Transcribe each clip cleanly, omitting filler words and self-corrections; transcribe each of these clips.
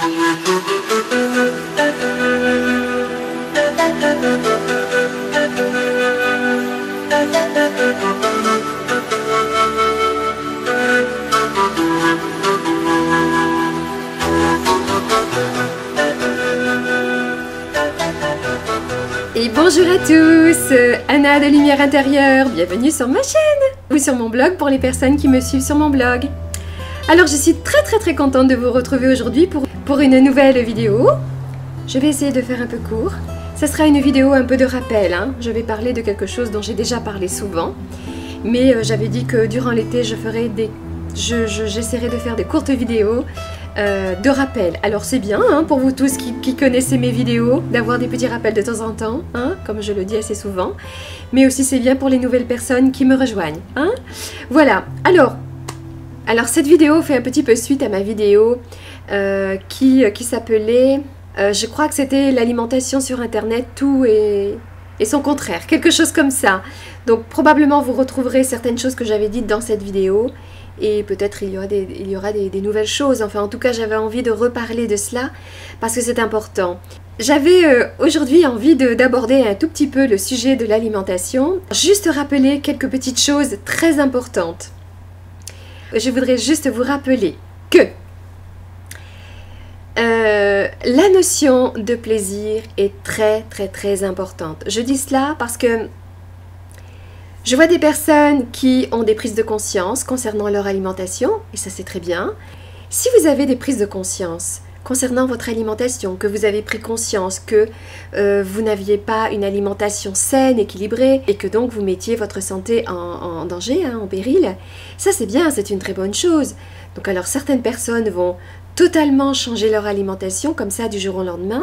Et bonjour à tous, Anna de Lumière Intérieure, bienvenue sur ma chaîne ou sur mon blog pour les personnes qui me suivent sur mon blog. Alors je suis très contente de vous retrouver aujourd'hui pour une nouvelle vidéo. Je vais essayer de faire un peu court. Ça sera une vidéo un peu de rappel, hein. Je vais parler de quelque chose dont j'ai déjà parlé souvent. Mais j'avais dit que durant l'été j'essaierai de faire des courtes vidéos de rappel. Alors c'est bien hein, pour vous tous qui connaissez mes vidéos d'avoir des petits rappels de temps en temps, hein, comme je le dis assez souvent. Mais aussi c'est bien pour les nouvelles personnes qui me rejoignent. Hein. Voilà, alors cette vidéo fait un petit peu suite à ma vidéo qui s'appelait, je crois que c'était l'alimentation sur internet, tout et son contraire, quelque chose comme ça. Donc probablement vous retrouverez certaines choses que j'avais dites dans cette vidéo. Et peut-être il y aura des nouvelles choses. Enfin, en tout cas, j'avais envie de reparler de cela parce que c'est important. J'avais aujourd'hui envie d'aborder un tout petit peu le sujet de l'alimentation. Juste rappeler quelques petites choses très importantes. Je voudrais juste vous rappeler que la notion de plaisir est très importante. Je dis cela parce que je vois des personnes qui ont des prises de conscience concernant leur alimentation, et ça c'est très bien. Si vous avez des prises de conscience concernant votre alimentation, que vous avez pris conscience que vous n'aviez pas une alimentation saine, équilibrée, et que donc vous mettiez votre santé en danger, hein, en péril, ça c'est bien, c'est une très bonne chose. Donc alors certaines personnes vont totalement changer leur alimentation comme ça du jour au lendemain.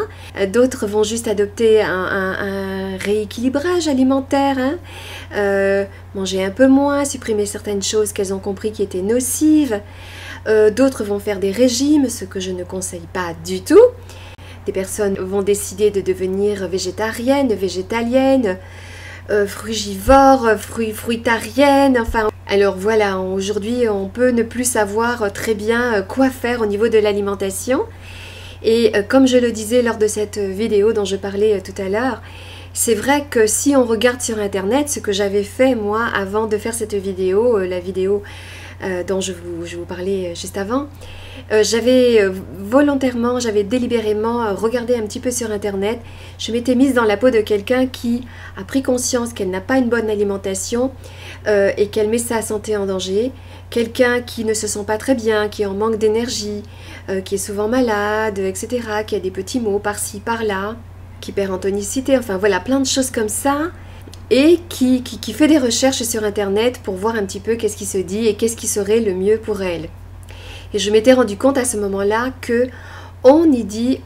D'autres vont juste adopter un rééquilibrage alimentaire, hein, manger un peu moins, supprimer certaines choses qu'elles ont compris qui étaient nocives. D'autres vont faire des régimes, ce que je ne conseille pas du tout. Des personnes vont décider de devenir végétariennes, végétaliennes, frugivores, fruitariennes, enfin... Alors voilà, aujourd'hui on peut ne plus savoir très bien quoi faire au niveau de l'alimentation. Et comme je le disais lors de cette vidéo dont je parlais tout à l'heure, c'est vrai que si on regarde sur internet, ce que j'avais fait moi avant de faire cette vidéo, la vidéo dont je vous parlais juste avant, j'avais délibérément regardé un petit peu sur internet. Je m'étais mise dans la peau de quelqu'un qui a pris conscience qu'elle n'a pas une bonne alimentation et qu'elle met sa santé en danger. Quelqu'un qui ne se sent pas très bien, qui est en manque d'énergie, qui est souvent malade, etc., qui a des petits maux par-ci, par-là, qui perd en tonicité, enfin voilà, plein de choses comme ça. Et qui fait des recherches sur internet pour voir un petit peu qu'est-ce qui se dit et qu'est-ce qui serait le mieux pour elle. Et je m'étais rendu compte à ce moment-là que on y dit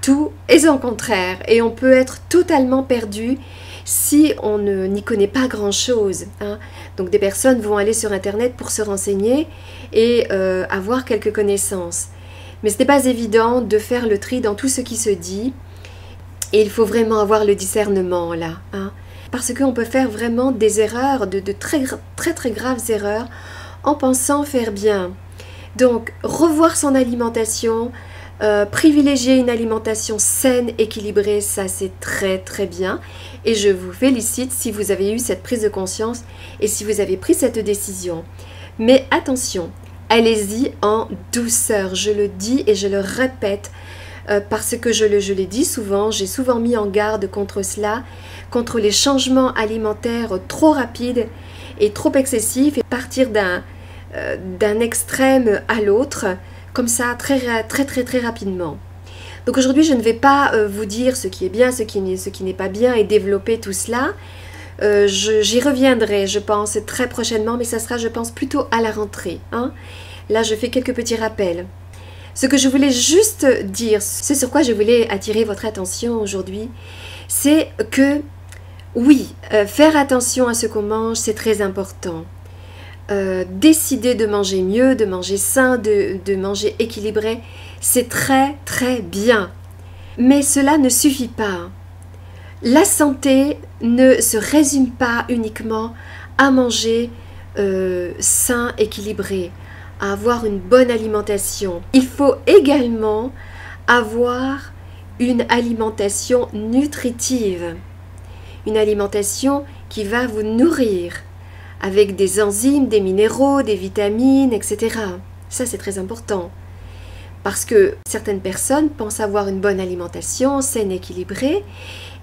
tout et son contraire. Et on peut être totalement perdu si on n'y connaît pas grand-chose. Hein. Donc des personnes vont aller sur internet pour se renseigner et avoir quelques connaissances. Mais ce n'est pas évident de faire le tri dans tout ce qui se dit. Et il faut vraiment avoir le discernement là. Hein. Parce qu'on peut faire vraiment des erreurs, de très graves erreurs, en pensant faire bien. Donc, revoir son alimentation, privilégier une alimentation saine, équilibrée, ça c'est très bien. Et je vous félicite si vous avez eu cette prise de conscience et si vous avez pris cette décision. Mais attention, allez-y en douceur, je le dis et je le répète. Parce que je l'ai dit souvent, j'ai souvent mis en garde contre cela, contre les changements alimentaires trop rapides et trop excessifs et partir d'un extrême à l'autre, comme ça très rapidement. Donc aujourd'hui je ne vais pas vous dire ce qui est bien, ce qui n'est pas bien et développer tout cela. J'y reviendrai je pense très prochainement, mais ça sera je pense plutôt à la rentrée. Hein. Là je fais quelques petits rappels. Ce que je voulais juste dire, ce sur quoi je voulais attirer votre attention aujourd'hui, c'est que oui, faire attention à ce qu'on mange, c'est très important. Décider de manger mieux, de manger sain, de manger équilibré, c'est très bien. Mais cela ne suffit pas. La santé ne se résume pas uniquement à manger sain, équilibré, à avoir une bonne alimentation. Il faut également avoir une alimentation nutritive, une alimentation qui va vous nourrir avec des enzymes, des minéraux, des vitamines, etc. Ça, c'est très important. Parce que certaines personnes pensent avoir une bonne alimentation, saine, équilibrée,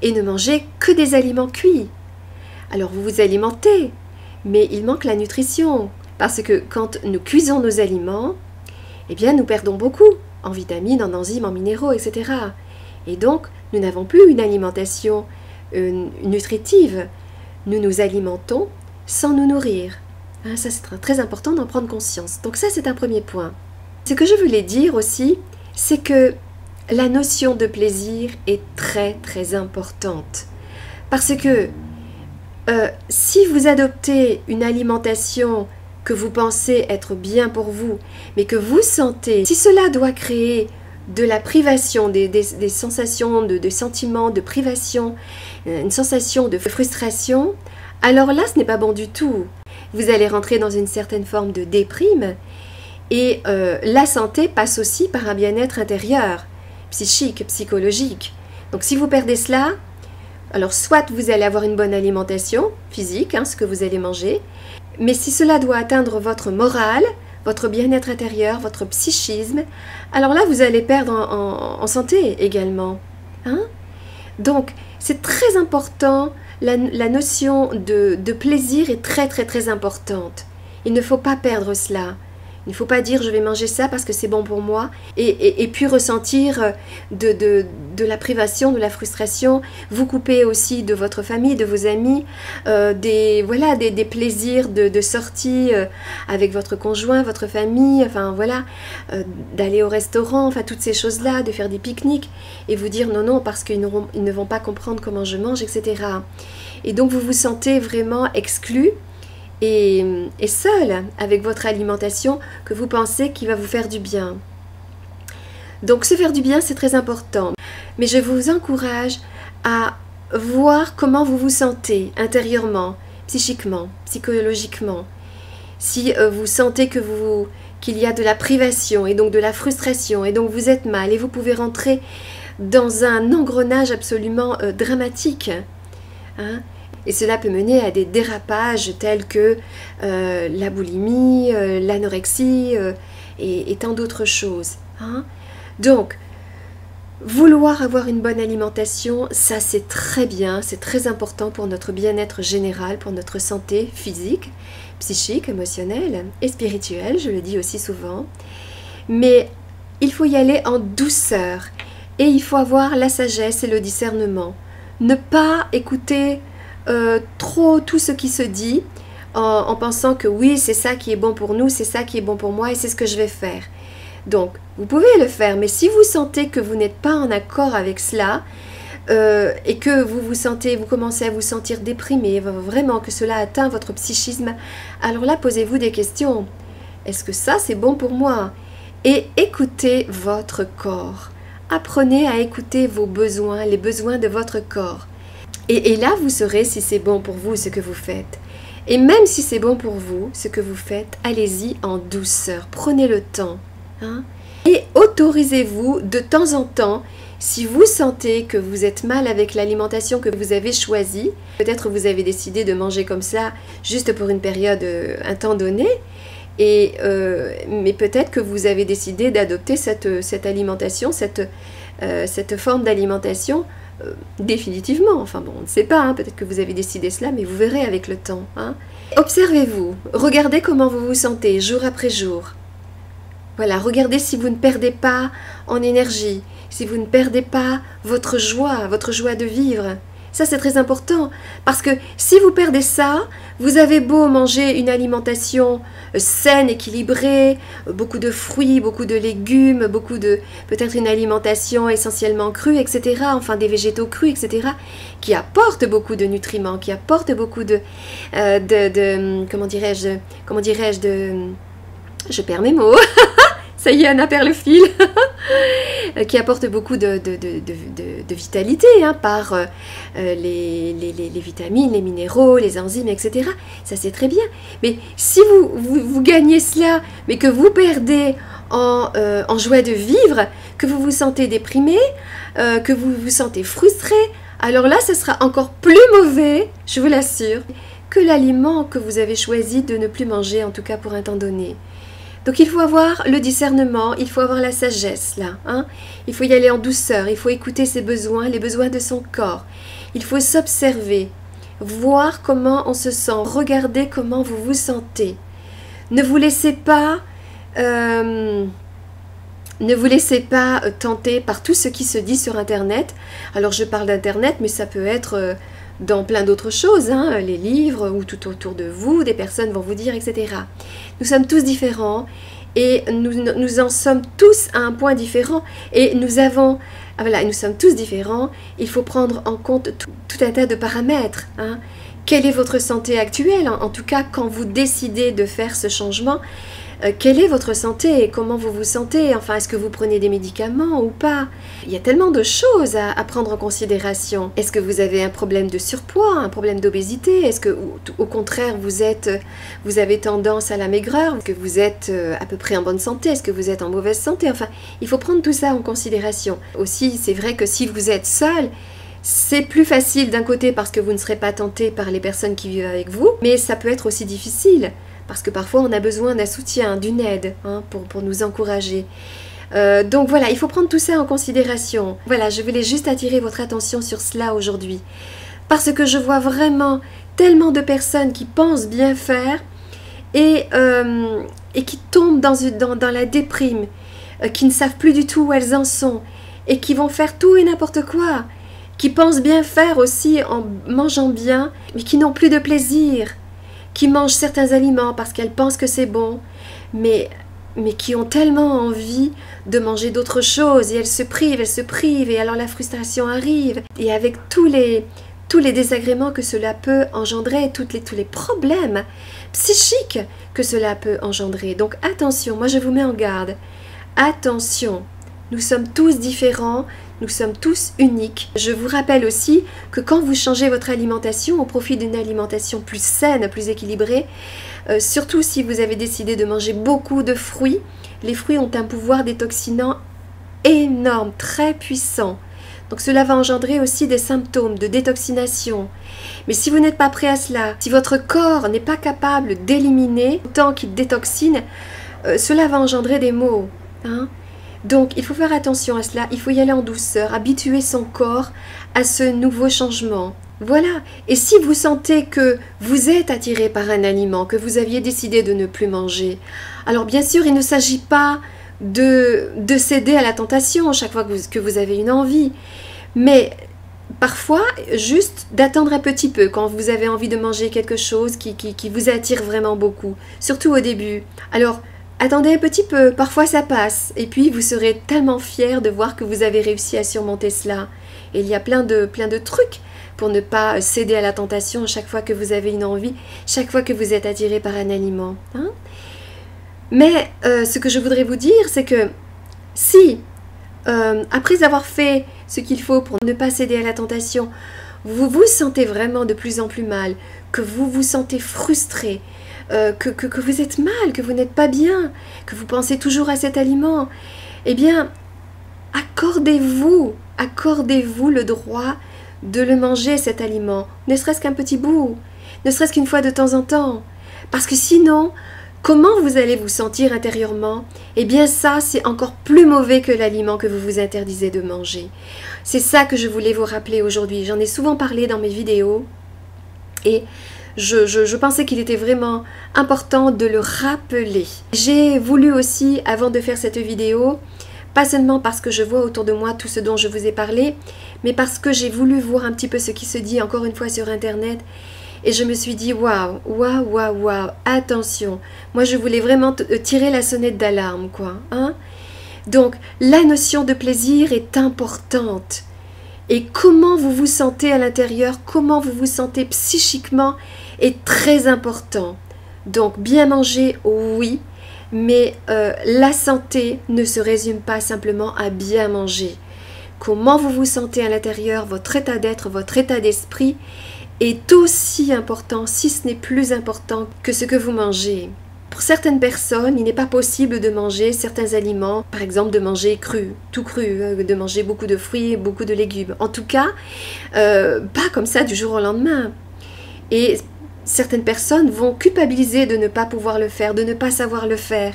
et ne manger que des aliments cuits. Alors vous vous alimentez, mais il manque la nutrition. Parce que quand nous cuisons nos aliments, eh bien nous perdons beaucoup en vitamines, en enzymes, en minéraux, etc. Et donc, nous n'avons plus une alimentation nutritive. Nous nous alimentons sans nous nourrir. Hein, ça, c'est très important d'en prendre conscience. Donc ça, c'est un premier point. Ce que je voulais dire aussi, c'est que la notion de plaisir est très, très importante. Parce que si vous adoptez une alimentation que vous pensez être bien pour vous, mais que vous sentez, si cela doit créer de la privation, des sensations, de sentiments de privation, une sensation de frustration, alors là, ce n'est pas bon du tout. Vous allez rentrer dans une certaine forme de déprime. Et la santé passe aussi par un bien-être intérieur, psychique, psychologique. Donc si vous perdez cela, alors soit vous allez avoir une bonne alimentation physique, hein, ce que vous allez manger, mais si cela doit atteindre votre morale, votre bien-être intérieur, votre psychisme, alors là vous allez perdre en santé également. Hein? Donc c'est très important, la notion de plaisir est très très très importante. Il ne faut pas perdre cela. Il ne faut pas dire je vais manger ça parce que c'est bon pour moi et puis ressentir de la privation, de la frustration, vous couper aussi de votre famille, de vos amis, des plaisirs de sortie avec votre conjoint, votre famille, enfin voilà, d'aller au restaurant, enfin toutes ces choses-là, de faire des pique-niques et vous dire non, parce qu'ils ne vont pas comprendre comment je mange, etc. Et donc vous vous sentez vraiment exclu et seul avec votre alimentation que vous pensez qui va vous faire du bien. Donc se faire du bien, c'est très important. Mais je vous encourage à voir comment vous vous sentez intérieurement, psychiquement, psychologiquement. Si vous sentez qu'il y a de la privation et donc de la frustration et donc vous êtes mal et vous pouvez rentrer dans un engrenage absolument dramatique. Hein? Et cela peut mener à des dérapages tels que la boulimie, l'anorexie et tant d'autres choses. Hein? Donc, vouloir avoir une bonne alimentation, ça c'est très bien, c'est très important pour notre bien-être général, pour notre santé physique, psychique, émotionnelle et spirituelle, je le dis aussi souvent. Mais il faut y aller en douceur et il faut avoir la sagesse et le discernement. Ne pas écouter trop tout ce qui se dit en pensant que oui, c'est ça qui est bon pour nous, c'est ça qui est bon pour moi et c'est ce que je vais faire. Donc, vous pouvez le faire, mais si vous sentez que vous n'êtes pas en accord avec cela et que vous commencez à vous sentir déprimé, vraiment que cela atteint votre psychisme, alors là, posez-vous des questions. Est-ce que ça, c'est bon pour moi? Et écoutez votre corps. Apprenez à écouter vos besoins, les besoins de votre corps. Et là, vous saurez si c'est bon pour vous ce que vous faites. Et même si c'est bon pour vous ce que vous faites, allez-y en douceur. Prenez le temps. Hein? Et autorisez-vous de temps en temps, si vous sentez que vous êtes mal avec l'alimentation que vous avez choisie, peut-être vous avez décidé de manger comme ça juste pour une période, un temps donné, mais peut-être que vous avez décidé d'adopter cette alimentation, cette forme d'alimentation définitivement. Enfin bon, on ne sait pas, hein, peut-être que vous avez décidé cela, mais vous verrez avec le temps. Hein. Observez-vous, regardez comment vous vous sentez jour après jour. Voilà, regardez si vous ne perdez pas en énergie, si vous ne perdez pas votre joie de vivre. Ça, c'est très important, parce que si vous perdez ça, vous avez beau manger une alimentation saine, équilibrée, beaucoup de fruits, beaucoup de légumes, peut-être une alimentation essentiellement crue, etc., enfin des végétaux crus, etc., qui apportent beaucoup de nutriments, qui apportent beaucoup comment dirais-je, je perds mes mots, ça y est, Anna perd le fil, qui apporte beaucoup de vitalité hein, par les vitamines, les minéraux, les enzymes, etc. Ça c'est très bien. Mais si vous gagnez cela, mais que vous perdez en joie de vivre, que vous vous sentez déprimé, que vous vous sentez frustré, alors là, ce sera encore plus mauvais, je vous l'assure, que l'aliment que vous avez choisi de ne plus manger, en tout cas pour un temps donné. Donc il faut avoir le discernement, il faut avoir la sagesse là, hein? Il faut y aller en douceur, il faut écouter ses besoins, les besoins de son corps. Il faut s'observer, voir comment on se sent, regarder comment vous vous sentez. Ne vous laissez pas tenter par tout ce qui se dit sur Internet. Alors je parle d'Internet, mais ça peut être dans plein d'autres choses, hein, les livres ou tout autour de vous, des personnes vont vous dire, etc. Nous sommes tous différents et nous en sommes tous à un point différent et nous sommes tous différents. Il faut prendre en compte tout un tas de paramètres. Hein. Quelle est votre santé actuelle? En tout cas, quand vous décidez de faire ce changement, quelle est votre santé? Comment vous vous sentez? Enfin, est-ce que vous prenez des médicaments ou pas? Il y a tellement de choses à prendre en considération. Est-ce que vous avez un problème de surpoids, un problème d'obésité? Est-ce que, au contraire, vous avez tendance à la maigreur? Est-ce que vous êtes à peu près en bonne santé? Est-ce que vous êtes en mauvaise santé? Enfin, il faut prendre tout ça en considération. Aussi, c'est vrai que si vous êtes seul, c'est plus facile d'un côté parce que vous ne serez pas tenté par les personnes qui vivent avec vous, mais ça peut être aussi difficile. Parce que parfois on a besoin d'un soutien, d'une aide hein, pour nous encourager. Donc voilà, il faut prendre tout ça en considération. Voilà, je voulais juste attirer votre attention sur cela aujourd'hui. Parce que je vois vraiment tellement de personnes qui pensent bien faire et qui tombent dans la déprime, qui ne savent plus du tout où elles en sont et qui vont faire tout et n'importe quoi, qui pensent bien faire aussi en mangeant bien, mais qui n'ont plus de plaisir, qui mangent certains aliments parce qu'elles pensent que c'est bon, mais qui ont tellement envie de manger d'autres choses et elles se privent et alors la frustration arrive. Et avec tous les désagréments que cela peut engendrer, tous les problèmes psychiques que cela peut engendrer. Donc attention, moi je vous mets en garde, attention, nous sommes tous différents, nous sommes tous uniques. Je vous rappelle aussi que quand vous changez votre alimentation au profit d'une alimentation plus saine, plus équilibrée, surtout si vous avez décidé de manger beaucoup de fruits, les fruits ont un pouvoir détoxinant énorme, très puissant. Donc cela va engendrer aussi des symptômes de détoxination. Mais si vous n'êtes pas prêt à cela, si votre corps n'est pas capable d'éliminer autant qu'il détoxine, cela va engendrer des maux. Hein? Donc, il faut faire attention à cela, il faut y aller en douceur, habituer son corps à ce nouveau changement. Voilà, et si vous sentez que vous êtes attiré par un aliment, que vous aviez décidé de ne plus manger, alors bien sûr, il ne s'agit pas de céder à la tentation chaque fois que vous avez une envie, mais parfois, juste d'attendre un petit peu quand vous avez envie de manger quelque chose qui vous attire vraiment beaucoup, surtout au début. Alors, attendez un petit peu, parfois ça passe, et puis vous serez tellement fiers de voir que vous avez réussi à surmonter cela. Et il y a plein de trucs pour ne pas céder à la tentation chaque fois que vous avez une envie, chaque fois que vous êtes attiré par un aliment. Hein? Mais ce que je voudrais vous dire, c'est que si, après avoir fait ce qu'il faut pour ne pas céder à la tentation, vous vous sentez vraiment de plus en plus mal, que vous vous sentez frustré, que vous êtes mal, que vous n'êtes pas bien, que vous pensez toujours à cet aliment, eh bien, accordez-vous le droit de le manger, cet aliment, ne serait-ce qu'un petit bout, ne serait-ce qu'une fois de temps en temps. Parce que sinon, comment vous allez vous sentir intérieurement? Eh bien ça, c'est encore plus mauvais que l'aliment que vous vous interdisez de manger. C'est ça que je voulais vous rappeler aujourd'hui. J'en ai souvent parlé dans mes vidéos et je pensais qu'il était vraiment important de le rappeler. J'ai voulu aussi, avant de faire cette vidéo, pas seulement parce que je vois autour de moi tout ce dont je vous ai parlé, mais parce que j'ai voulu voir un petit peu ce qui se dit encore une fois sur Internet. Et je me suis dit, waouh, attention. Moi, je voulais vraiment tirer la sonnette d'alarme, quoi. Hein? Donc, la notion de plaisir est importante. Et comment vous vous sentez à l'intérieur, comment vous vous sentez psychiquement est très important. Donc, bien manger, oui. Mais la santé ne se résume pas simplement à bien manger. Comment vous vous sentez à l'intérieur, votre état d'être, votre état d'esprit est aussi important, si ce n'est plus important que ce que vous mangez. Pour certaines personnes, il n'est pas possible de manger certains aliments, par exemple de manger cru, tout cru, de manger beaucoup de fruits, beaucoup de légumes. En tout cas, pas comme ça du jour au lendemain. Et certaines personnes vont culpabiliser de ne pas pouvoir le faire, de ne pas savoir le faire.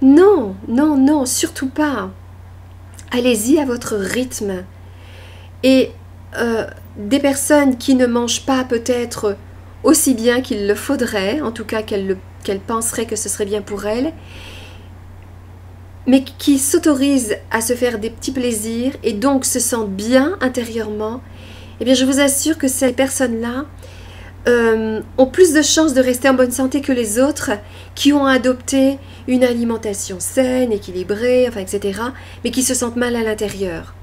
Non, non, non, surtout pas. Allez-y à votre rythme. Et des personnes qui ne mangent pas peut-être aussi bien qu'il le faudrait, en tout cas qu'elles penseraient que ce serait bien pour elles, mais qui s'autorisent à se faire des petits plaisirs et donc se sentent bien intérieurement, eh bien je vous assure que ces personnes-là ont plus de chances de rester en bonne santé que les autres qui ont adopté une alimentation saine, équilibrée, enfin, etc., mais qui se sentent mal à l'intérieur.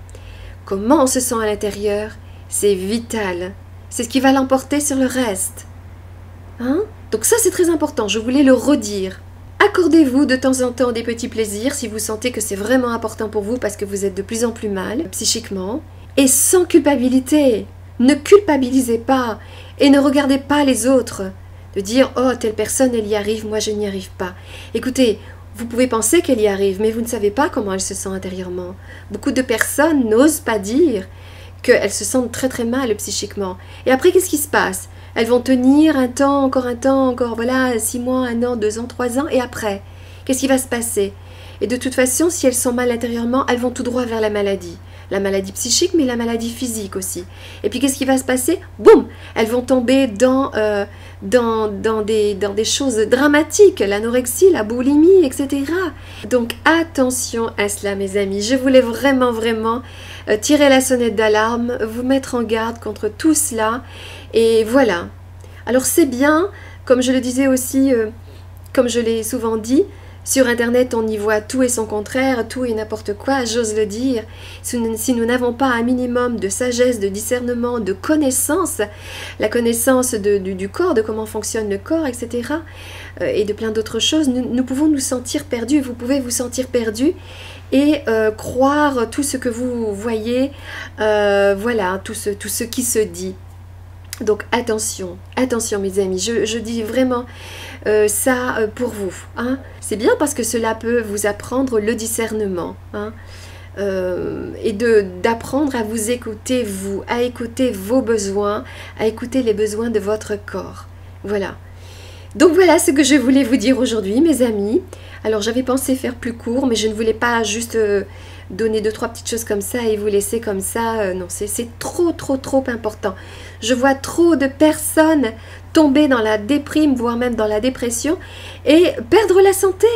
Comment on se sent à l'intérieur? C'est vital. C'est ce qui va l'emporter sur le reste. Hein? Donc ça, c'est très important. Je voulais le redire. Accordez-vous de temps en temps des petits plaisirs si vous sentez que c'est vraiment important pour vous parce que vous êtes de plus en plus mal psychiquement. Et sans culpabilité. Ne culpabilisez pas et ne regardez pas les autres. De dire « Oh, telle personne, elle y arrive, moi je n'y arrive pas. » Écoutez, vous pouvez penser qu'elle y arrive, mais vous ne savez pas comment elle se sent intérieurement. Beaucoup de personnes n'osent pas dire qu'elles se sentent très très mal psychiquement. Et après, qu'est-ce qui se passe? Elles vont tenir un temps, encore, voilà, 6 mois, 1 an, 2 ans, 3 ans, et après, qu'est-ce qui va se passer? Et de toute façon, si elles sont mal intérieurement, elles vont tout droit vers la maladie. La maladie psychique, mais la maladie physique aussi. Et puis, qu'est-ce qui va se passer? Boum! Elles vont tomber dans des choses dramatiques, l'anorexie, la boulimie, etc. Donc, attention à cela, mes amis. Je voulais vraiment, vraiment tirer la sonnette d'alarme, vous mettre en garde contre tout cela. Et voilà. Alors, c'est bien, comme je le disais aussi, comme je l'ai souvent dit, sur Internet, on y voit tout et son contraire, tout et n'importe quoi, j'ose le dire. Si nous n'avons pas un minimum de sagesse, de discernement, de connaissance, la connaissance du corps, de comment fonctionne le corps, etc., et de plein d'autres choses, nous pouvons nous sentir perdus. Vous pouvez vous sentir perdus et croire tout ce que vous voyez, voilà, tout ce qui se dit. Donc attention, attention mes amis, je dis vraiment ça pour vous. Hein. C'est bien parce que cela peut vous apprendre le discernement. Hein. Et d'apprendre à vous écouter, vous, à écouter vos besoins, à écouter les besoins de votre corps. Voilà. Donc voilà ce que je voulais vous dire aujourd'hui mes amis. Alors j'avais pensé faire plus court, mais je ne voulais pas juste donner 2-3 petites choses comme ça et vous laisser comme ça. Non, c'est trop important. Je vois trop de personnes tomber dans la déprime, voire même dans la dépression et perdre la santé.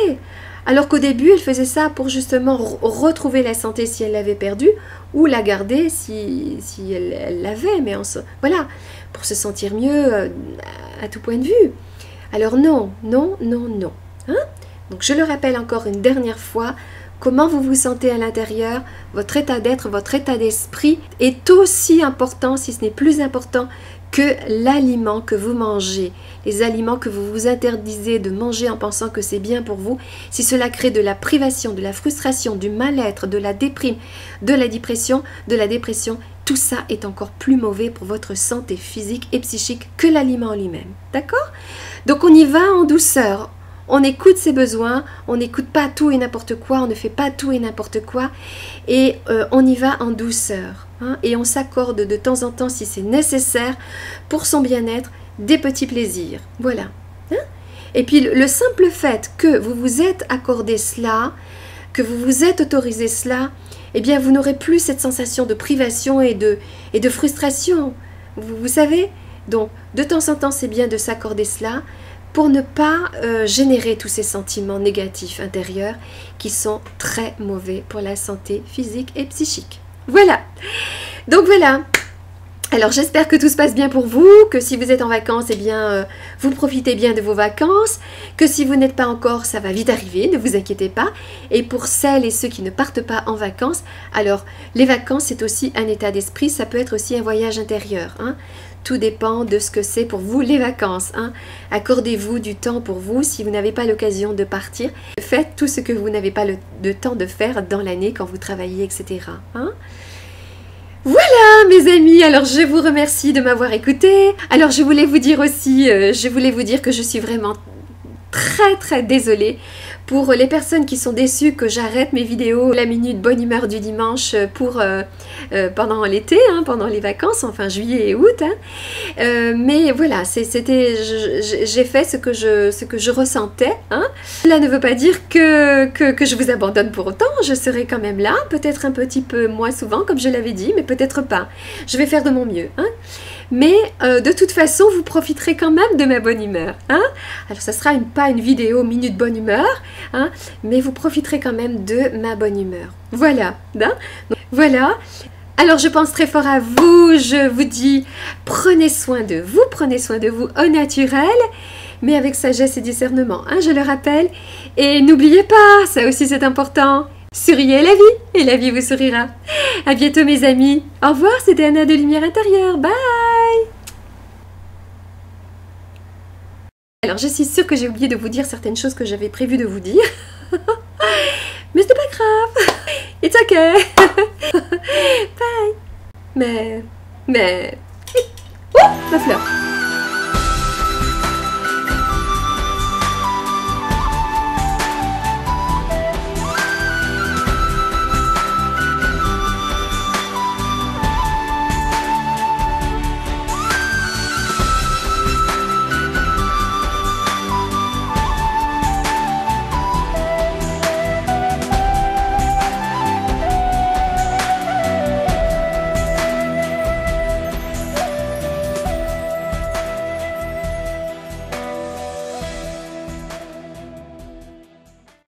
Alors qu'au début, elle faisait ça pour justement retrouver la santé si elle l'avait perdue ou la garder si elle l'avait. Mais voilà, pour se sentir mieux à tout point de vue. Alors non, non, non, non. Hein? Donc je le rappelle encore une dernière fois, comment vous vous sentez à l'intérieur, votre état d'être, votre état d'esprit est aussi important, si ce n'est plus important, que l'aliment que vous mangez. Les aliments que vous vous interdisez de manger en pensant que c'est bien pour vous, si cela crée de la privation, de la frustration, du mal-être, de la déprime, de la dépression, tout ça est encore plus mauvais pour votre santé physique et psychique que l'aliment en lui-même. D'accord? Donc on y va en douceur. On écoute ses besoins, on n'écoute pas tout et n'importe quoi, on ne fait pas tout et n'importe quoi, et on y va en douceur. Hein, et on s'accorde de temps en temps, si c'est nécessaire, pour son bien-être, des petits plaisirs. Voilà. Hein? Et puis le simple fait que vous vous êtes accordé cela, que vous vous êtes autorisé cela, eh bien vous n'aurez plus cette sensation de privation et de frustration. Vous savez? Donc, de temps en temps, c'est bien de s'accorder cela, pour ne pas générer tous ces sentiments négatifs intérieurs qui sont très mauvais pour la santé physique et psychique. Voilà. Donc voilà. Alors j'espère que tout se passe bien pour vous, que si vous êtes en vacances, eh bien vous profitez bien de vos vacances, que si vous n'êtes pas encore, ça va vite arriver, ne vous inquiétez pas. Et pour celles et ceux qui ne partent pas en vacances, alors les vacances c'est aussi un état d'esprit, ça peut être aussi un voyage intérieur. Hein. Tout dépend de ce que c'est pour vous les vacances. Hein. Accordez-vous du temps pour vous si vous n'avez pas l'occasion de partir. Faites tout ce que vous n'avez pas le temps de faire dans l'année quand vous travaillez, etc. Hein. Voilà mes amis, alors je vous remercie de m'avoir écouté. Alors je voulais vous dire aussi, que je suis vraiment très désolée pour les personnes qui sont déçues que j'arrête mes vidéos la minute bonne humeur du dimanche pour pendant l'été, hein, pendant les vacances, enfin juillet et août. Hein. Mais voilà, j'ai fait ce que je ressentais. Hein. Cela ne veut pas dire que je vous abandonne pour autant, je serai quand même là, peut-être un petit peu moins souvent comme je l'avais dit, mais peut-être pas. Je vais faire de mon mieux. Hein. Mais de toute façon, vous profiterez quand même de ma bonne humeur. Hein. Alors, ça sera pas une vidéo minute bonne humeur, hein, mais vous profiterez quand même de ma bonne humeur. Voilà. Hein. Donc, voilà. Alors, je pense très fort à vous. Je vous dis, prenez soin de vous au naturel, mais avec sagesse et discernement, hein, je le rappelle. Et n'oubliez pas, ça aussi c'est important. Souriez la vie et la vie vous sourira. À bientôt mes amis. Au revoir, c'était Anna de Lumière Intérieure. Bye. Alors je suis sûre que j'ai oublié de vous dire certaines choses que j'avais prévu de vous dire. Mais c'est pas grave. It's okay. Bye. Mais... Oh, ma fleur.